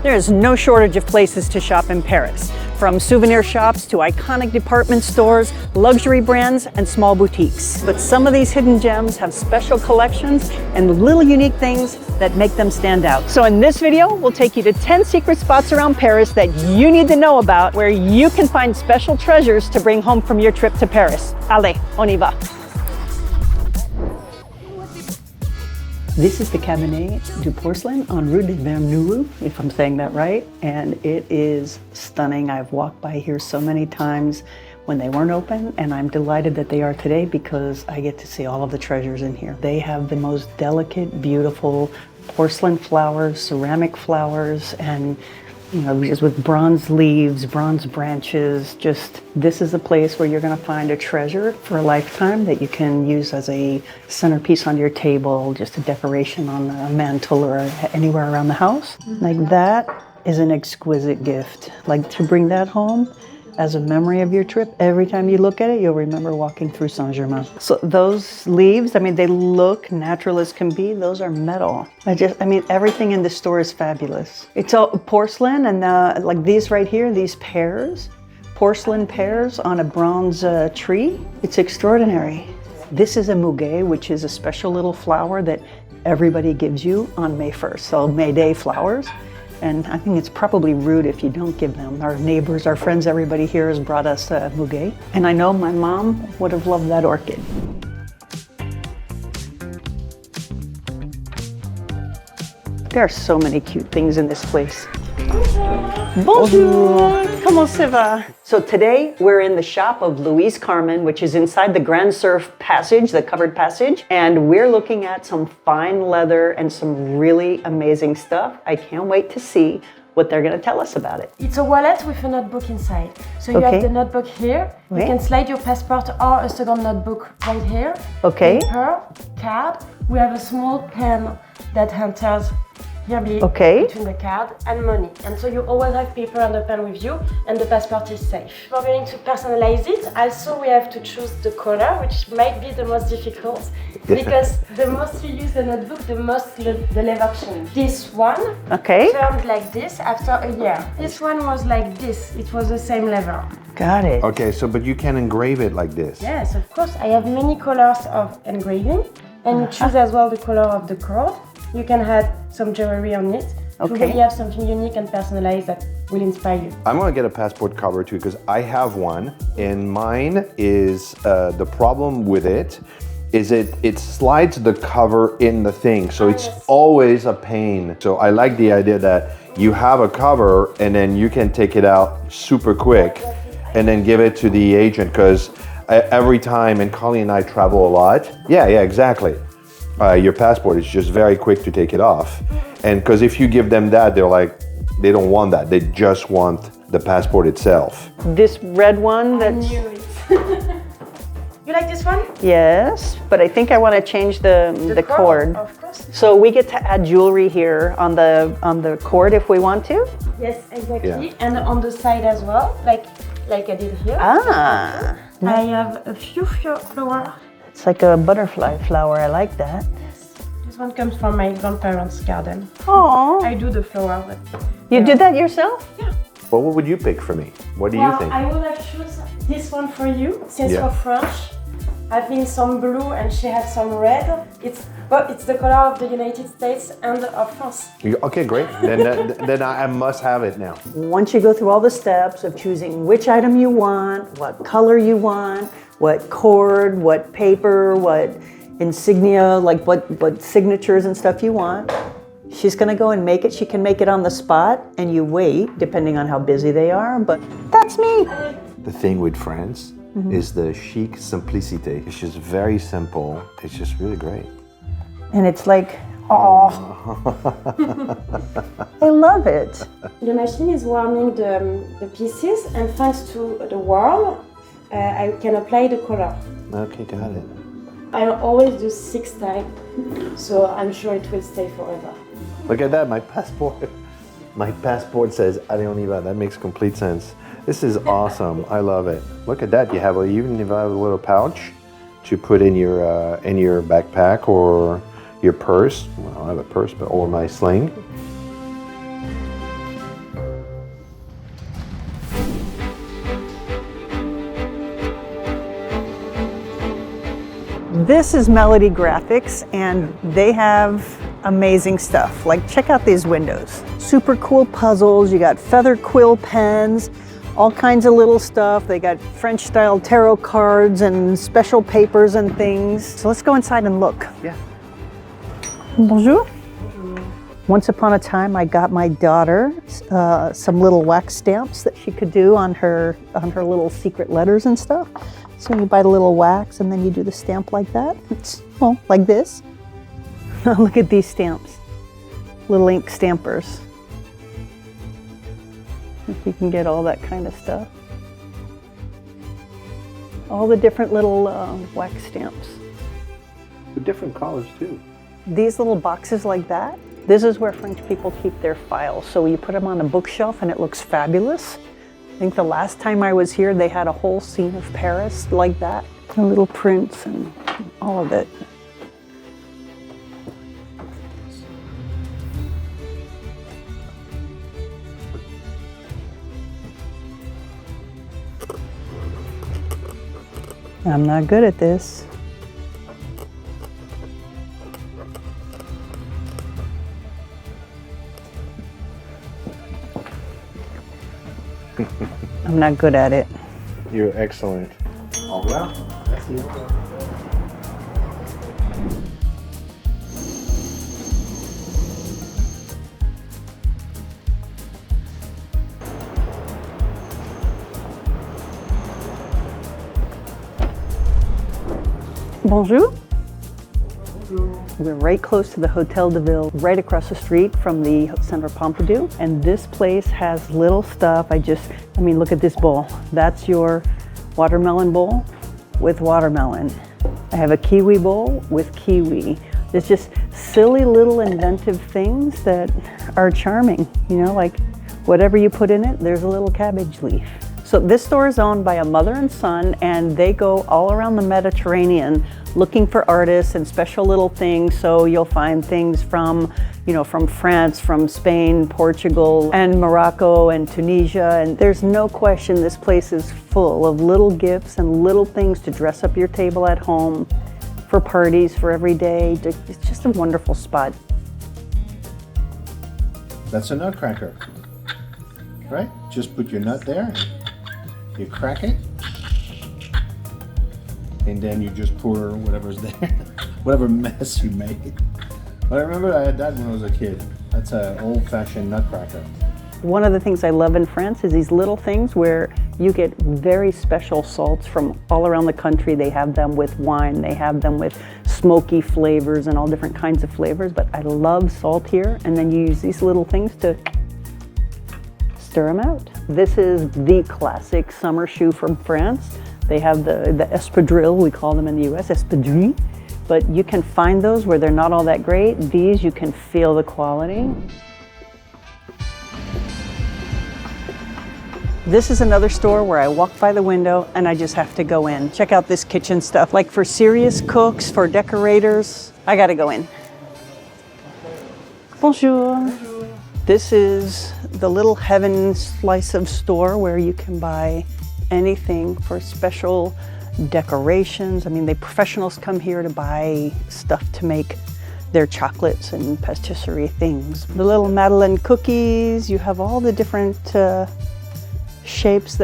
There is no shortage of places to shop in Paris, from souvenir shops to iconic department stores, luxury brands, and small boutiques. But some of these hidden gems have special collections and little unique things that make them stand out. So in this video, we'll take you to 10 secret spots around Paris that you need to know about, where you can find special treasures to bring home from your trip to Paris. Allez, on y va. This is the Cabinet du Porcelain on Rue de Verneuil, if I'm saying that right, and it is stunning. I've walked by here so many times when they weren't open, and I'm delighted that they are today because I get to see all of the treasures in here. They have the most delicate, beautiful porcelain flowers, ceramic flowers, and just with bronze leaves, bronze branches. Just, this is a place where you're going to find a treasure for a lifetime that you can use as a centerpiece on your table, just a decoration on a mantle or anywhere around the house. Like, that is an exquisite gift. Like, to bring that home as a memory of your trip, every time you look at it, you'll remember walking through Saint-Germain. So those leaves, they look natural as can be. Those are metal. Everything in the store is fabulous. It's all porcelain, and like these right here, these pears, porcelain pears on a bronze tree. It's extraordinary. This is a muguet, which is a special little flower that everybody gives you on May 1st. So May Day flowers. And I think it's probably rude if you don't give them. Our neighbors, our friends, everybody here has brought us a muguet. And I know my mom would have loved that orchid. There are so many cute things in this place. Bonjour! Comment ça va? So today we're in the shop of Louise Carmen, which is inside the Grand Surf passage, the covered passage, and we're looking at some fine leather and some really amazing stuff. I can't wait to see what they're going to tell us about it. It's a wallet with a notebook inside. So you have the notebook here. Oui. You can slide your passport or a second notebook right here. Okay. Paper, card. We have a small pen that enters here between the card and money. And so you always have paper and a pen with you, and the passport is safe. We're going to personalize it. Also, we have to choose the color, which might be the most difficult, because the most you use the notebook, the most the leather change. This one turned like this after a year. This one was like this. It was the same leather. Got it. Okay, but you can engrave it like this. Yes, of course. I have many colors of engraving, and you choose as well the color of the cord. You can add some jewelry on it. You really have something unique and personalized that will inspire you. I'm gonna get a passport cover too, because I have one, and mine is, the problem with it is it slides the cover in the thing, so it's always a pain. So I like the idea that you have a cover and then you can take it out super quick and then give it to the agent, because every time, and Colleen and I travel a lot. Yeah, exactly. Your passport is just very quick to take it off. And because if you give them that, they're like, they don't want that. They just want the passport itself. This red one that's... I knew it. You like this one? Yes, but I think I want to change the cord. Of course. So we get to add jewelry here on the cord if we want to? Yes, exactly. Yeah. And on the side as well, like I did here. Ah. I have a few flowers. It's like a butterfly flower. I like that. Yes. This one comes from my grandparents' garden. Oh. I do the flower. You did that yourself? Yeah. Well, what would you pick for me? What do you think? I would have choose this one for you, since you're French. Having some blue and she has some red. It's the color of the United States and of France. Okay, great. Then I must have it now. Once you go through all the steps of choosing which item you want, what color you want, what cord, what paper, what insignia, like what signatures and stuff you want, she's gonna go and make it. She can make it on the spot, and you wait, depending on how busy they are, but that's me. The thing with France is the chic simplicity. It's just very simple. It's just really great. And it's like, oh, I love it. The machine is warming the pieces, and thanks to the warm, I can apply the color. Okay, got it. I always do 6 times, so I'm sure it will stay forever. Look at that, my passport. My passport says Allez, on y va. That makes complete sense. This is awesome. I love it. Look at that. You have even if I have a little pouch to put in your backpack or your purse. Well, I don't have a purse, but or my sling. This is Melody Graphics, and they have amazing stuff. Like, check out these windows. Super cool puzzles. You got feather quill pens, all kinds of little stuff. They got French style tarot cards and special papers and things. So let's go inside and look. Yeah. Bonjour. Once upon a time, I got my daughter some little wax stamps that she could do on her little secret letters and stuff. So you buy the little wax and then you do the stamp like that. It's, well, like this. Look at these stamps, little ink stampers. If you can get all that kind of stuff. All the different little wax stamps. With different colors too. These little boxes like that, this is where French people keep their files. So you put them on a bookshelf and it looks fabulous. I think the last time I was here, they had a whole scene of Paris like that. The little prints and all of it. I'm not good at this. I'm not good at it. You're excellent. Au revoir. Merci. Bonjour. We're right close to the Hotel de Ville, right across the street from the Centre Pompidou. And this place has little stuff. I mean, look at this bowl. That's your watermelon bowl with watermelon. I have a kiwi bowl with kiwi. There's just silly little inventive things that are charming. You know, like whatever you put in it, there's a little cabbage leaf. So this store is owned by a mother and son, and they go all around the Mediterranean looking for artists and special little things. So you'll find things from, you know, from France, from Spain, Portugal, and Morocco and Tunisia. And there's no question this place is full of little gifts and little things to dress up your table at home, for parties, for every day. It's just a wonderful spot. That's a nutcracker, right? Just put your nut there. You crack it, and then you just pour whatever's there, whatever mess you made. But I remember I had that when I was a kid. That's an old-fashioned nutcracker. One of the things I love in France is these little things where you get very special salts from all around the country. They have them with wine, they have them with smoky flavors and all different kinds of flavors, but I love salt here, and then you use these little things to stir them out. This is the classic summer shoe from France. They have the espadrille, we call them in the US, espadrille, but you can find those where they're not all that great. These, you can feel the quality. This is another store where I walk by the window and I just have to go in. Check out this kitchen stuff. Like for serious cooks, for decorators, I gotta go in. Bonjour. Bonjour. This is the little heaven slice of store where you can buy anything for special decorations. I mean, the professionals come here to buy stuff to make their chocolates and patisserie things. The little Madeleine cookies, you have all the different shapes,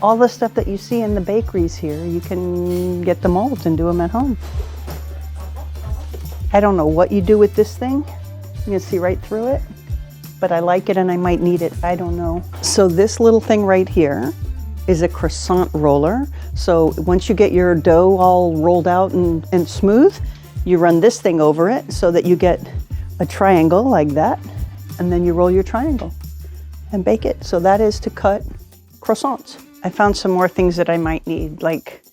all the stuff that you see in the bakeries here. You can get the molds and do them at home. I don't know what you do with this thing. You can see right through it, but I like it and I might need it. I don't know. So this little thing right here is a croissant roller. So once you get your dough all rolled out and smooth, you run this thing over it so that you get a triangle like that, and then you roll your triangle and bake it. So that is to cut croissants. I found some more things that I might need. Like,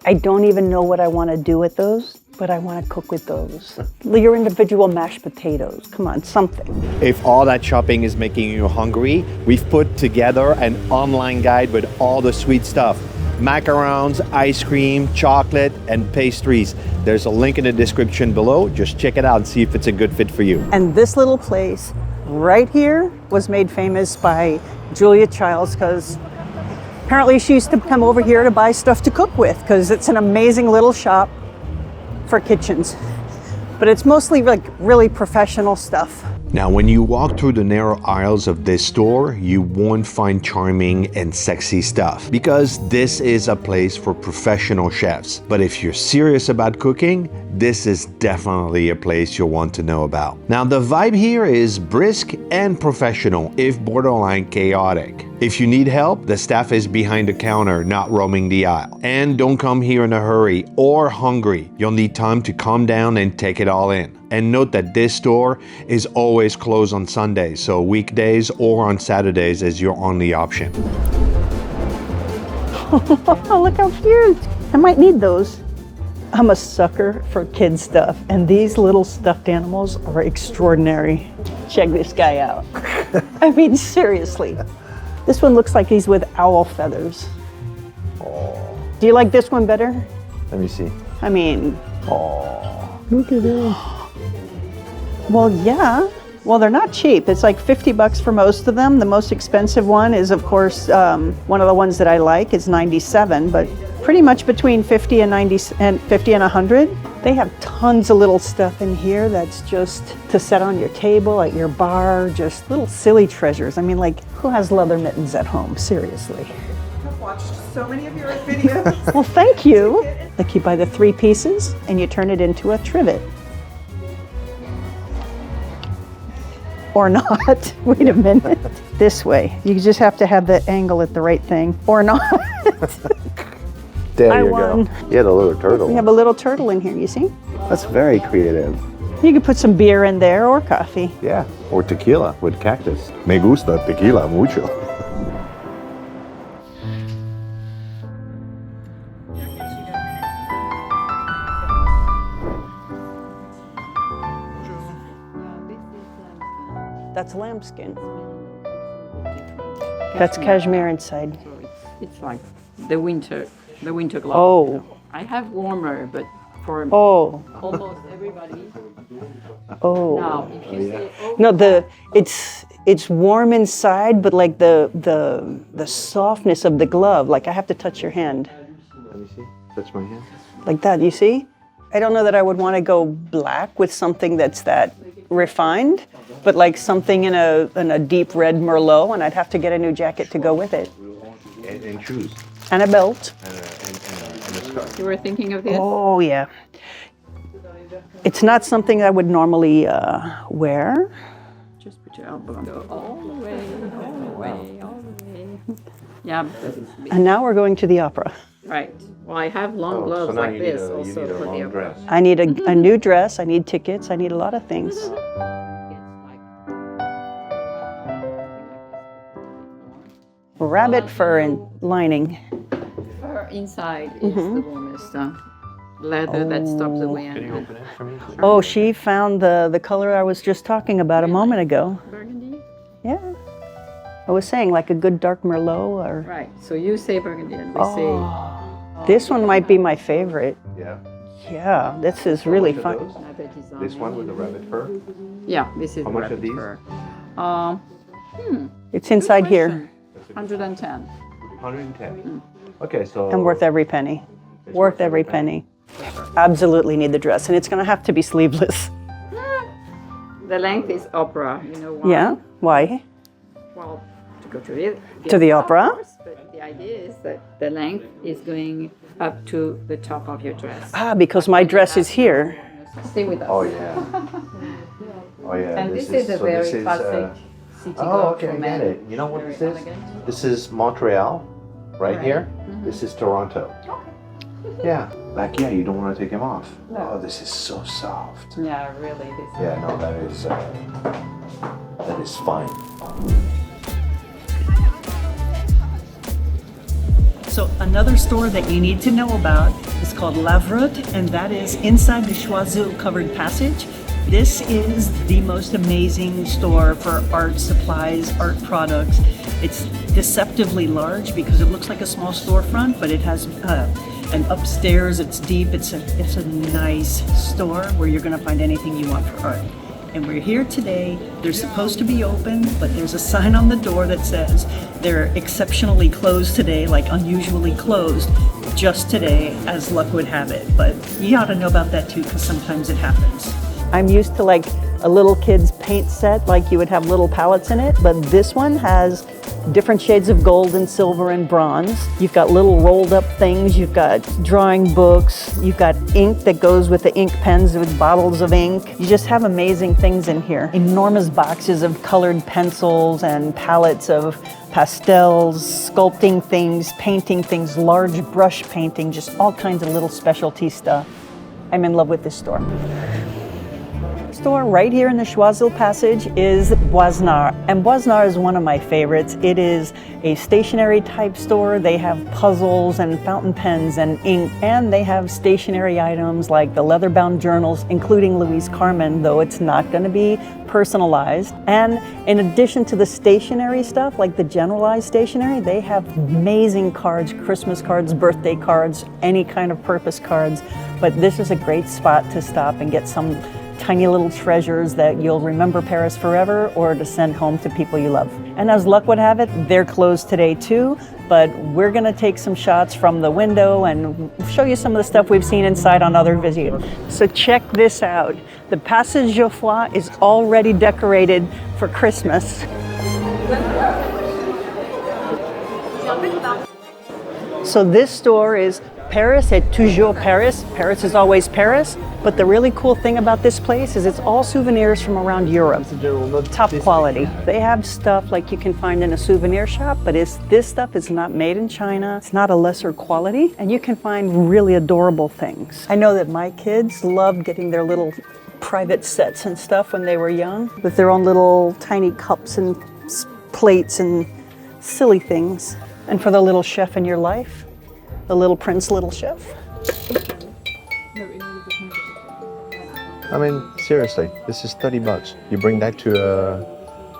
I don't even know what I want to do with those, but I want to cook with those. Your individual mashed potatoes, come on, something. If all that shopping is making you hungry, we've put together an online guide with all the sweet stuff. Macarons, ice cream, chocolate, and pastries. There's a link in the description below. Just check it out and see if it's a good fit for you. And this little place right here was made famous by Julia Childs, because apparently she used to come over here to buy stuff to cook with, because it's an amazing little shop. for kitchens. But it's mostly like really professional stuff. Now, when you walk through the narrow aisles of this store, you won't find charming and sexy stuff because this is a place for professional chefs. But if you're serious about cooking, this is definitely a place you'll want to know about. Now, the vibe here is brisk and professional, if borderline chaotic. If you need help, the staff is behind the counter, not roaming the aisle. And don't come here in a hurry or hungry. You'll need time to calm down and take it all in. And note that this store is always closed on Sundays, so weekdays or on Saturdays is your only option. Oh, look how cute. I might need those. I'm a sucker for kids stuff, and these little stuffed animals are extraordinary. Check this guy out. I mean, seriously. This one looks like he's with owl feathers. Oh. Do you like this one better? Let me see. I mean, Oh, look at him. well, yeah. Well, they're not cheap. It's like $50 for most of them. The most expensive one is, of course, one of the ones that I like is $97, but pretty much between $50 and $50 and $100. They have tons of little stuff in here that's just to set on your table, at your bar, just little silly treasures. I mean, like, who has leather mittens at home? Seriously. I've watched so many of your videos. Well, thank you. Like, you buy the 3 pieces and you turn it into a trivet. Or not. Wait a minute. This way. You just have to have the angle at the right thing. Or not. There I you won. go. You had a little turtle. We have a little turtle in here, you see? That's very creative. You could put some beer in there or coffee. Yeah, or tequila with cactus. Me gusta tequila mucho. That's lambskin. That's cashmere inside. It's like the winter clothes. Oh. I have warmer, but for Oh. almost everybody. Oh. Now, if you say, oh, No, it's warm inside, but like the softness of the glove, like I have to touch your hand. Let me see. Touch my hand. Like that, you see? I don't know that I would want to go black with something that's that refined, but like something in a deep red Merlot, and I'd have to get a new jacket to go with it. And shoes. And a belt. And a scarf. you were thinking of this? Oh, yeah. It's not something I would normally wear. Just put your elbow and go all the way, all the way, all the way. Yeah, because it's big. And now we're going to the opera. Right. Well, I have long gloves now like you need this a also for the long opera. dress. I need a new dress, I need tickets, I need a lot of things. Rabbit fur and lining. Fur inside is the warmest leather that stops the wind. Can you open it for me? Oh, she found the color I was just talking about a moment ago. Burgundy? Yeah. I was saying like a good dark Merlot or... Right. So you say burgundy and we say This one might be my favorite. Yeah. Yeah, this is really How fun. much are leather design. This one with the rabbit fur? Yeah, this is How much are rabbit these? fur. It's inside here 110. 110. Okay, so. and worth every penny. Worth every penny. Absolutely need the dress, and it's going to have to be sleeveless. The length is opera. You know why? Yeah? Why? Well, to go to it. To the opera? Of course, but the idea is that the length is going up to the top of your dress. Ah, because my dress is here. Stay with us. Oh, yeah. Oh, yeah. And this is a very classic city Oh, okay, I for get men. it. You know what Very this is? elegant. This is Montreal, right here. This is Toronto. Yeah, like, yeah, you don't want to take them off. Oh, this is so soft. Yeah, really. This Yeah, no, that is fine. So another store that you need to know about is called Lavroute, and that is inside the Choiseul covered passage. This is the most amazing store for art supplies, art products. It's deceptively large because it looks like a small storefront, but it has an upstairs, it's deep, it's a nice store where you're gonna find anything you want for art. And we're here today. They're supposed to be open, but there's a sign on the door that says they're exceptionally closed today, like unusually closed, just today, as luck would have it. But you ought to know about that too, because sometimes it happens. I'm used to like a little kid's paint set, like you would have little palettes in it, but this one has different shades of gold and silver and bronze. You've got little rolled up things, you've got drawing books, you've got ink that goes with the ink pens with bottles of ink. You just have amazing things in here. Enormous boxes of colored pencils and palettes of pastels, sculpting things, painting things, large brush painting, just all kinds of little specialty stuff. I'm in love with this store. Store right here in the Choiseul Passage is Basnar, and Basnar is one of my favorites. It is a stationery type store. They have puzzles and fountain pens and ink, and they have stationery items like the leather-bound journals, including Louise Carmen, though it's not going to be personalized. And in addition to the stationery stuff, like the generalized stationery, they have amazing cards, Christmas cards, birthday cards, any kind of purpose cards. But this is a great spot to stop and get some tiny little treasures that you'll remember Paris forever, or to send home to people you love. And as luck would have it, they're closed today too, but we're gonna take some shots from the window and show you some of the stuff we've seen inside on other videos. So check this out. The Passage Geoffroy is already decorated for Christmas. So this store is Paris est toujours Paris. Paris is always Paris. But the really cool thing about this place is it's all souvenirs from around Europe. Top quality. They have stuff like you can find in a souvenir shop, but this stuff is not made in China. It's not a lesser quality, and you can find really adorable things. I know that my kids loved getting their little private sets and stuff when they were young, with their own little tiny cups and plates and silly things. And for the little chef in your life, the little prince, little chef. I mean, seriously, this is 30 bucks. You bring that to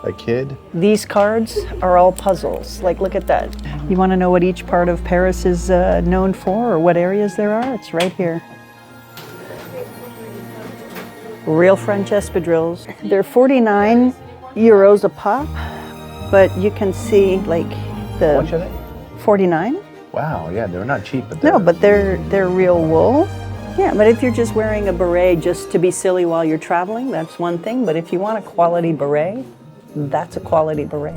a kid? These cards are all puzzles. Like, look at that. You want to know what each part of Paris is known for, or what areas there are? It's right here. Real French espadrilles. They're 49 euros a pop, but you can see like the... What are they? 49. Wow, yeah, they're not cheap, but No, but they're real wool. Yeah, but if you're just wearing a beret just to be silly while you're traveling, that's one thing. But if you want a quality beret, that's a quality beret.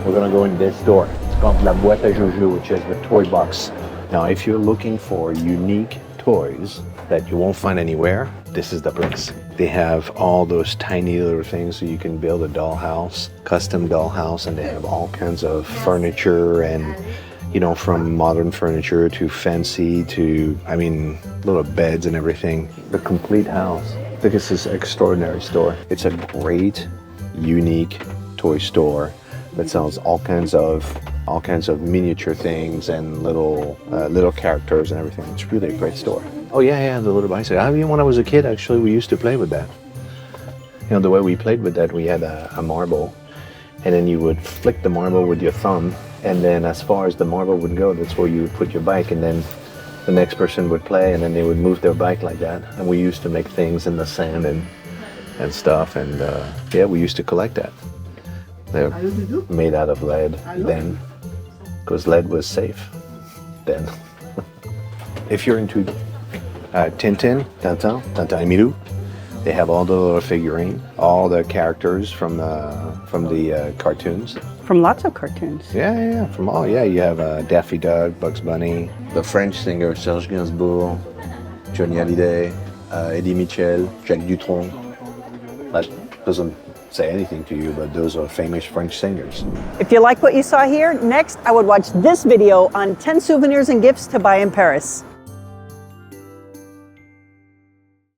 We're gonna go in this store. It's called La Boîte à Joujou, which is the toy box. Now, if you're looking for unique toys that you won't find anywhere, this is the place. They have all those tiny little things so you can build a dollhouse, custom dollhouse, and they have all kinds of furniture and, you know, from modern furniture to fancy to, I mean, little beds and everything. The complete house. This is an extraordinary store. It's a great, unique toy store that sells all kinds of miniature things and little characters and everything. It's really a great store. Oh yeah, the little bicycle. I mean, when I was a kid, actually, we used to play with that. You know, the way we played with that, we had a marble, and then you would flick the marble with your thumb, and then as far as the marble would go, that's where you would put your bike, and then the next person would play, and then they would move their bike like that. And we used to make things in the sand and stuff, and yeah, we used to collect that. They're made out of lead then, because lead was safe then. If you're into Tintin, Tintin et Milou, they have all the little figurine, all the characters from the cartoons. From lots of cartoons. Yeah, from all. Yeah, you have Daffy Duck, Bugs Bunny, the French singer Serge Gainsbourg, Johnny Hallyday, Eddie Mitchell, Jacques Dutronc. That doesn't say anything to you, but those are famous French singers. If you like what you saw here, next I would watch this video on 10 souvenirs and gifts to buy in Paris.